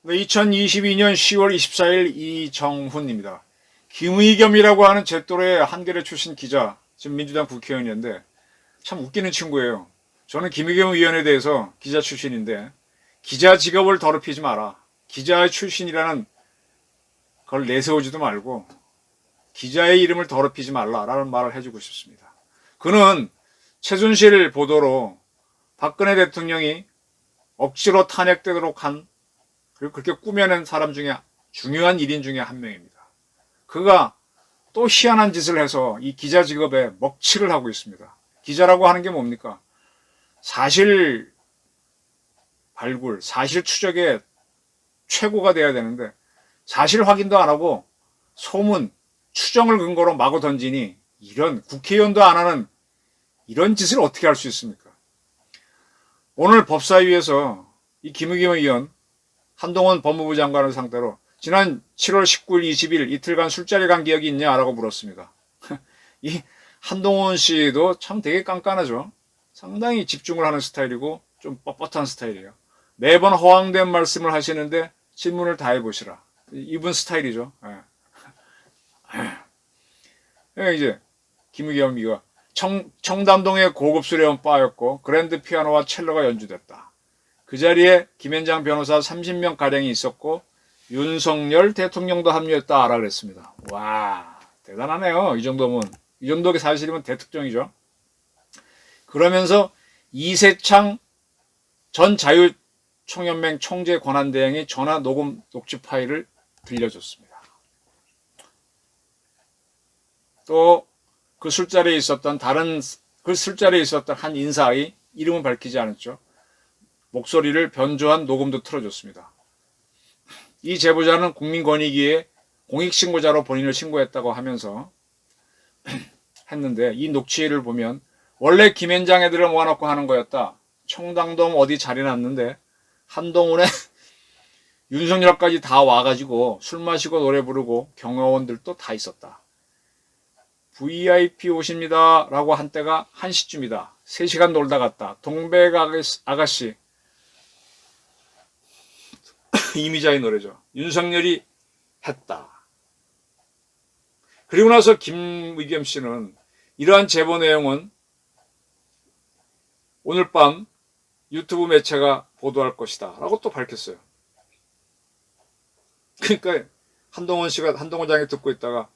2022년 10월 24일 이정훈입니다. 김의겸이라고 하는 제 또래 한겨레 출신 기자, 지금 민주당 국회의원이었는데 참 웃기는 친구예요. 저는 김의겸 의원에 대해서 기자 출신인데 기자 직업을 더럽히지 마라. 기자 출신이라는 걸 내세우지도 말고 기자의 이름을 더럽히지 말라라는 말을 해주고 싶습니다. 그는 최순실 보도로 박근혜 대통령이 억지로 탄핵되도록 한, 그리고 그렇게 꾸며낸 사람 중에 중요한 일인 중에 한 명입니다. 그가 또 희한한 짓을 해서 이 기자 직업에 먹칠을 하고 있습니다. 기자라고 하는 게 뭡니까? 사실 발굴, 사실 추적의 최고가 돼야 되는데 사실 확인도 안 하고 소문, 추정을 근거로 마구 던지니 이런 국회의원도 안 하는 이런 짓을 어떻게 할 수 있습니까? 오늘 법사위에서 이 김의겸 의원, 한동훈 법무부 장관을 상대로 지난 7월 19일, 20일 이틀간 술자리 간 기억이 있냐라고 물었습니다. 이 한동훈 씨도 참 되게 깐깐하죠. 상당히 집중을 하는 스타일이고 좀 뻣뻣한 스타일이에요. 매번 허황된 말씀을 하시는데 질문을 다 해보시라. 이분 스타일이죠. 이제 김의겸이가 청담동의 고급 수레원 바였고 그랜드 피아노와 첼로가 연주됐다. 그 자리에 김현장 변호사 30명가량이 있었고 윤석열 대통령도 합류했다라 그랬습니다. 와, 대단하네요. 이 정도면. 이 정도가 사실이면 대특종이죠. 그러면서 이세창 전 자유총연맹 총재 권한대행이 전화 녹음 녹취 파일을 들려줬습니다. 또 그 술자리에 있었던 한 인사의 이름은 밝히지 않았죠. 목소리를 변조한 녹음도 틀어줬습니다. 이 제보자는 국민권익위에 공익신고자로 본인을 신고했다고 하면서 했는데 이 녹취를 보면 원래 김현장 애들을 모아놓고 하는 거였다. 청담동 어디 자리 났는데 한동훈에 윤석열까지 다 와가지고 술 마시고 노래 부르고 경호원들도 다 있었다. VIP 오십니다 라고 한 때가 1시쯤이다. 3시간 놀다 갔다. 동백 아가씨 이미자의 노래죠. 윤석열이 했다. 그리고 나서 김의겸 씨는 이러한 제보 내용은 오늘 밤 유튜브 매체가 보도할 것이다 라고 또 밝혔어요. 그러니까 한동훈 장이 듣고 있다가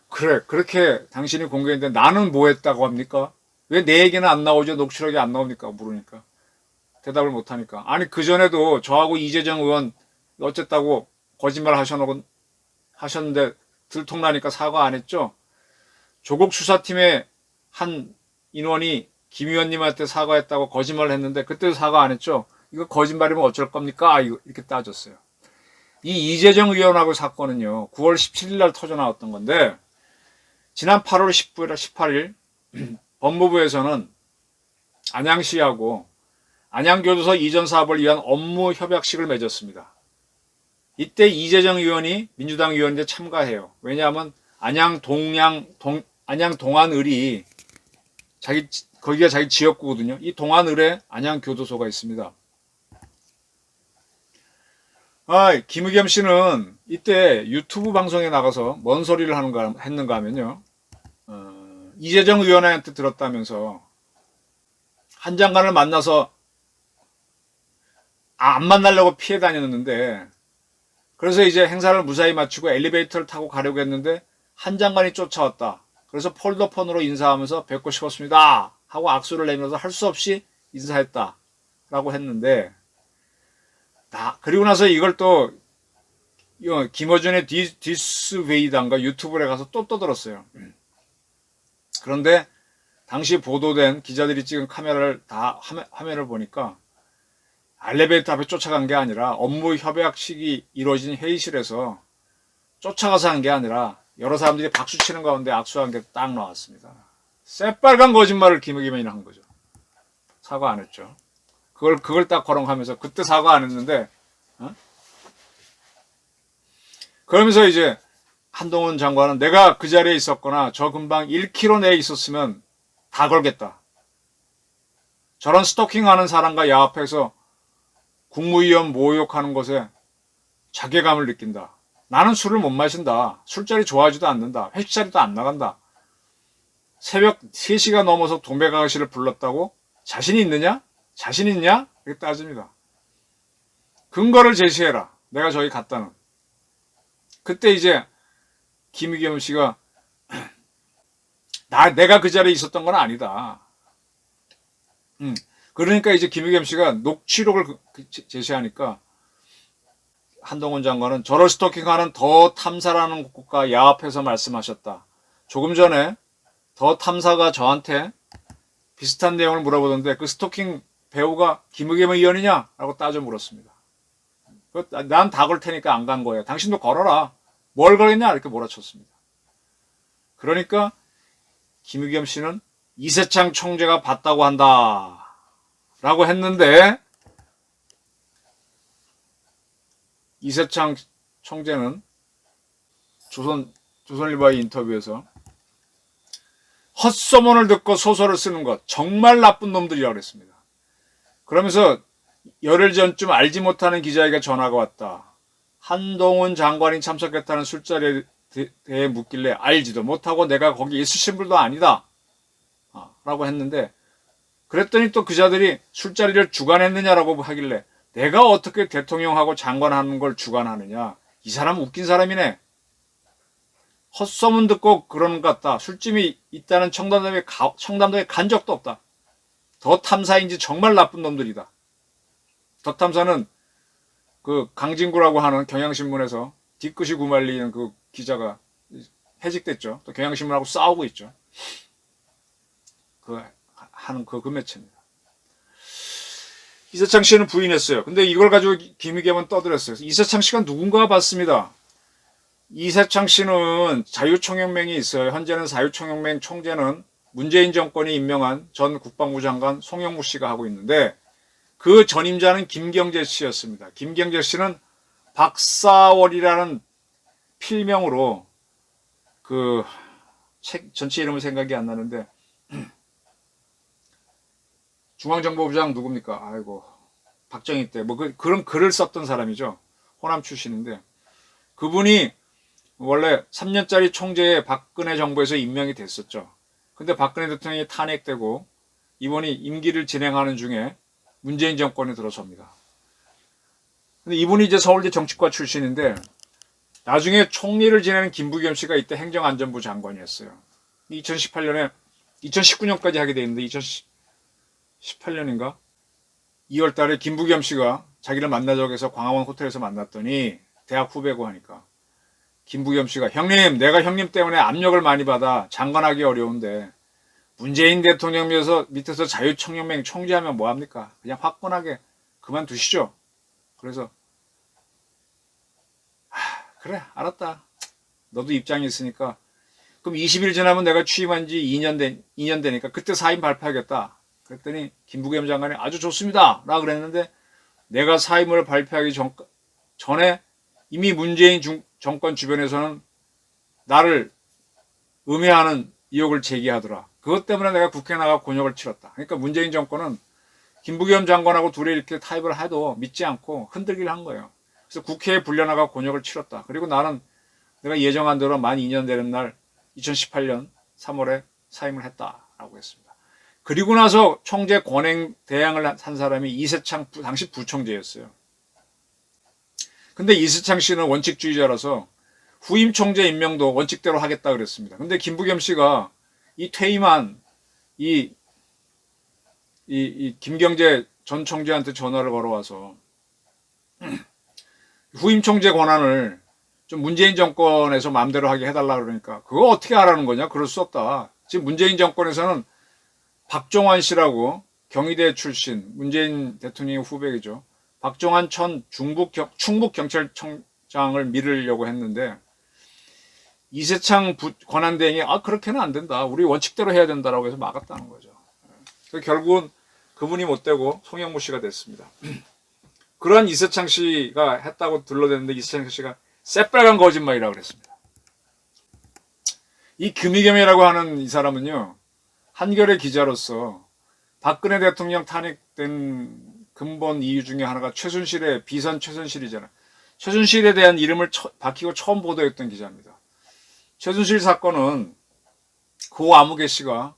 그래 그렇게 당신이 공개했는데 나는 뭐 했다고 합니까? 왜 내 얘기는 안 나오죠? 녹취록이 안 나옵니까? 물으니까 대답을 못하니까 아니 그전에도 저하고 이재정 의원 어쨌다고 거짓말 하셨는데 들통나니까 사과 안 했죠? 조국 수사팀의 한 인원이 김 의원님한테 사과했다고 거짓말을 했는데 그때도 사과 안 했죠? 이거 거짓말이면 어쩔 겁니까? 이렇게 따졌어요. 이 이재정 의원하고 사건은요 9월 17일 날 터져 나왔던 건데 지난 8월 18일 법무부에서는 안양시하고 안양교도소 이전 사업을 위한 업무 협약식을 맺었습니다. 이때 이재정 의원이 민주당 의원인데 참가해요. 왜냐하면 안양 동안을이 거기가 자기 지역구거든요. 이 동안을에 안양교도소가 있습니다. 김의겸 씨는 이때 유튜브 방송에 나가서 뭔 소리를 했는가 하면요. 이재정 의원한테 들었다면서 한 장관을 만나서 안 만나려고 피해 다녔는데 그래서 이제 행사를 무사히 마치고 엘리베이터를 타고 가려고 했는데 한 장관이 쫓아왔다. 그래서 폴더폰으로 인사하면서 뵙고 싶었습니다 하고 악수를 내면서 할 수 없이 인사했다 라고 했는데 그리고 나서 이걸 또 김어준의 디스웨이단가 유튜브에 가서 또 떠들었어요. 그런데 당시 보도된 기자들이 찍은 화면을 보니까 엘리베이터 앞에 쫓아간 게 아니라 업무 협약식이 이루어진 회의실에서 쫓아가서 한 게 아니라 여러 사람들이 박수 치는 가운데 악수한 게 딱 나왔습니다. 새빨간 거짓말을 김의겸이 한 거죠. 사과 안 했죠. 그걸 딱 거론하면서 그때 사과 안 했는데, 그러면서 이제 한동훈 장관은 내가 그 자리에 있었거나 저 근방 1km 내에 있었으면 다 걸겠다. 저런 스토킹하는 사람과 야합해서 국무위원 모욕하는 것에 자괴감을 느낀다. 나는 술을 못 마신다. 술자리 좋아하지도 않는다. 회식 자리도 안 나간다. 새벽 3시가 넘어서 동백 아가씨를 불렀다고? 자신이 있느냐? 자신 있냐? 이렇게 따집니다. 근거를 제시해라. 내가 저기 갔다는. 그때 이제 김의겸 씨가 내가 그 자리에 있었던 건 아니다. 그러니까 이제 김의겸 씨가 녹취록을 제시하니까 한동훈 장관은 저를 스토킹하는 더 탐사라는 곳과 야합해서 말씀하셨다. 조금 전에 더 탐사가 저한테 비슷한 내용을 물어보던데 그 스토킹 배우가 김의겸 의원이냐? 라고 따져 물었습니다. 난 다 걸 테니까 안 간 거예요. 당신도 걸어라. 뭘 걸었냐? 이렇게 몰아쳤습니다. 그러니까 김의겸 씨는 이세창 총재가 봤다고 한다. 라고 했는데 이세창 총재는 조선일보의 인터뷰에서 헛소문을 듣고 소설을 쓰는 것 정말 나쁜 놈들이라고 그랬습니다. 그러면서 열흘 전쯤 알지 못하는 기자에게 전화가 왔다. 한동훈 장관이 참석했다는 술자리에 대해 묻길래 알지도 못하고 내가 거기 있으신 분도 아니다. 라고 했는데 그랬더니 또 그자들이 술자리를 주관했느냐라고 하길래 내가 어떻게 대통령하고 장관하는 걸 주관하느냐. 이 사람 웃긴 사람이네. 헛소문 듣고 그러는 것 같다. 술집이 있다는 청담동에 간 적도 없다. 더 탐사인지 정말 나쁜 놈들이다. 더 탐사는 그 강진구라고 하는 경향신문에서 뒤끝이 구말리는 그 기자가 해직됐죠. 또 경향신문하고 싸우고 있죠. 그 매체입니다. 이세창 씨는 부인했어요. 근데 이걸 가지고 김의겸은 떠들었어요. 이세창 씨가 누군가 봤습니다. 이세창 씨는 자유총연맹이 있어요. 현재는 자유총연맹 총재는 문재인 정권이 임명한 전 국방부 장관 송영무 씨가 하고 있는데 그 전임자는 김경재 씨였습니다. 김경재 씨는 박사월이라는 필명으로 그 책 전체 이름은 생각이 안 나는데 중앙정보부장 누굽니까? 아이고 박정희 때 뭐 그런 글을 썼던 사람이죠. 호남 출신인데 그분이 원래 3년짜리 총재에 박근혜 정부에서 임명이 됐었죠. 근데 박근혜 대통령이 탄핵되고 이번이 임기를 진행하는 중에 문재인 정권에 들어섭니다. 근데 이분이 이제 서울대 정치과 출신인데 나중에 총리를 지내는 김부겸 씨가 이때 행정안전부 장관이었어요. 2019년까지 하게 돼 있는데 2018년인가 2월 달에 김부겸 씨가 자기를 만나자고 해서 광화문 호텔에서 만났더니 대학 후배고 하니까 김부겸 씨가 형님 내가 형님 때문에 압력을 많이 받아 장관하기 어려운데 문재인 대통령 밑에서 자유총연맹 총재하면 뭐합니까? 그냥 화끈하게 그만두시죠. 그래서 그래 알았다. 너도 입장이 있으니까 그럼 20일 지나면 내가 취임한 지 2년 되니까 그때 사임 발표하겠다. 그랬더니 김부겸 장관이 아주 좋습니다. 라고 그랬는데 내가 사임을 발표하기 전에 이미 문재인 정권 주변에서는 나를 음해하는 의혹을 제기하더라. 그것 때문에 내가 국회에 나가 곤욕을 치렀다. 그러니까 문재인 정권은 김부겸 장관하고 둘이 이렇게 타협을 해도 믿지 않고 흔들기를 한 거예요. 그래서 국회에 불려나가 곤욕을 치렀다. 그리고 나는 내가 예정한 대로 만 2년 되는 날 2018년 3월에 사임을 했다라고 했습니다. 그리고 나서 총재 권행 대행을 한 사람이 이세창 당시 부총재였어요. 근데 이세창 씨는 원칙주의자라서 후임 총재 임명도 원칙대로 하겠다 그랬습니다. 근데 김부겸 씨가 이 퇴임한 이 김경재 전 총재한테 전화를 걸어와서 후임 총재 권한을 좀 문재인 정권에서 마음대로 하게 해달라 그러니까 그거 어떻게 하라는 거냐? 그럴 수 없다. 지금 문재인 정권에서는 박종환 씨라고 경희대 출신 문재인 대통령 후배이죠. 박종환 전 충북경찰청장을 밀으려고 했는데 이세창 권한대행이 그렇게는 안 된다. 우리 원칙대로 해야 된다라고 해서 막았다는 거죠. 결국은 그분이 못 되고 송영무 씨가 됐습니다. 그러한 이세창 씨가 했다고 둘러댔는데 이세창 씨가 새빨간 거짓말이라고 그랬습니다. 이 김의겸이라고 하는 이 사람은요, 한겨레 기자로서 박근혜 대통령 탄핵된 근본 이유 중에 하나가 최순실의 비선 최순실이잖아요. 최순실에 대한 이름을 밝히고 처음 보도했던 기자입니다. 최순실 사건은 고 아무개 씨가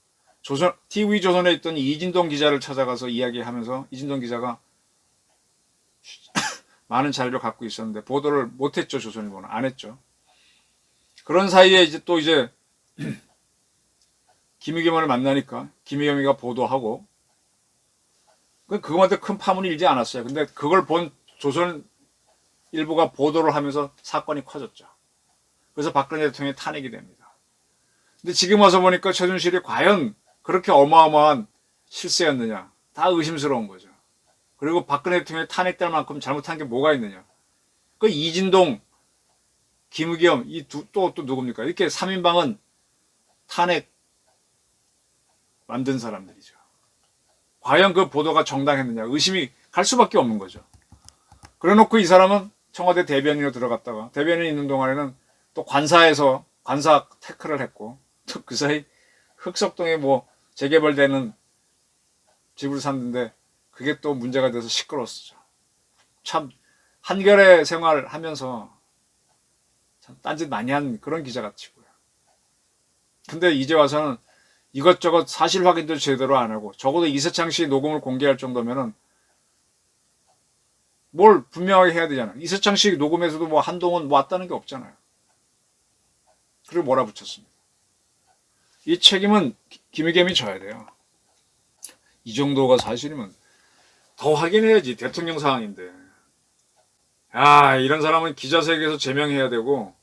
TV조선에 있던 이진동 기자를 찾아가서 이야기하면서 이진동 기자가 많은 자료를 갖고 있었는데 보도를 못했죠. 조선일보는 안 했죠. 그런 사이에 이제 김의겸을 만나니까 김의겸이가 보도하고 그거한테 큰 파문이 일지 않았어요. 근데 그걸 본 조선일보가 보도를 하면서 사건이 커졌죠. 그래서 박근혜 대통령이 탄핵이 됩니다. 근데 지금 와서 보니까 최순실이 과연 그렇게 어마어마한 실세였느냐, 다 의심스러운 거죠. 그리고 박근혜 대통령이 탄핵될 만큼 잘못한 게 뭐가 있느냐. 그 이진동, 김의겸, 또 누굽니까? 이렇게 3인방은 탄핵 만든 사람들이죠. 과연 그 보도가 정당했느냐 의심이 갈 수밖에 없는 거죠. 그래놓고 이 사람은 청와대 대변인으로 들어갔다가 대변인 있는 동안에는 또 관사에서 관사 태클을 했고 또 그 사이 흑석동에 뭐 재개발되는 집을 샀는데 그게 또 문제가 돼서 시끄러웠죠. 참 한겨레 생활하면서 참 딴짓 많이 한 그런 기자 같이고요. 근데 이제 와서는 이것저것 사실 확인도 제대로 안 하고 적어도 이세창 씨 녹음을 공개할 정도면은 뭘 분명하게 해야 되잖아요. 이세창 씨 녹음에서도 뭐 한동훈 왔다는 게 없잖아요. 그리고 몰아붙였습니다. 이 책임은 김의겸이 져야 돼요. 이 정도가 사실이면 더 확인해야지. 대통령 사항인데. 야, 이런 사람은 기자세계에서 제명해야 되고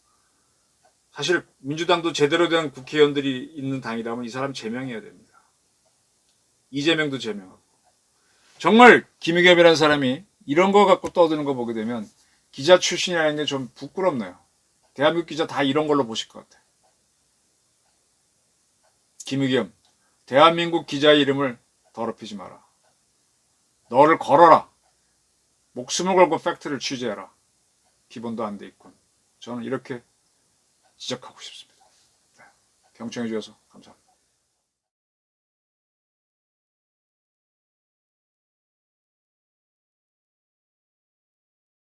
사실 민주당도 제대로 된 국회의원들이 있는 당이라면 이 사람 제명해야 됩니다. 이재명도 제명하고. 정말 김의겸이라는 사람이 이런 거 갖고 떠드는 거 보게 되면 기자 출신이라는 게 좀 부끄럽네요. 대한민국 기자 다 이런 걸로 보실 것 같아요. 김의겸, 대한민국 기자의 이름을 더럽히지 마라. 너를 걸어라. 목숨을 걸고 팩트를 취재해라. 기본도 안 돼 있군. 저는 이렇게 지적하고 싶습니다. 경청해 주셔서 감사합니다.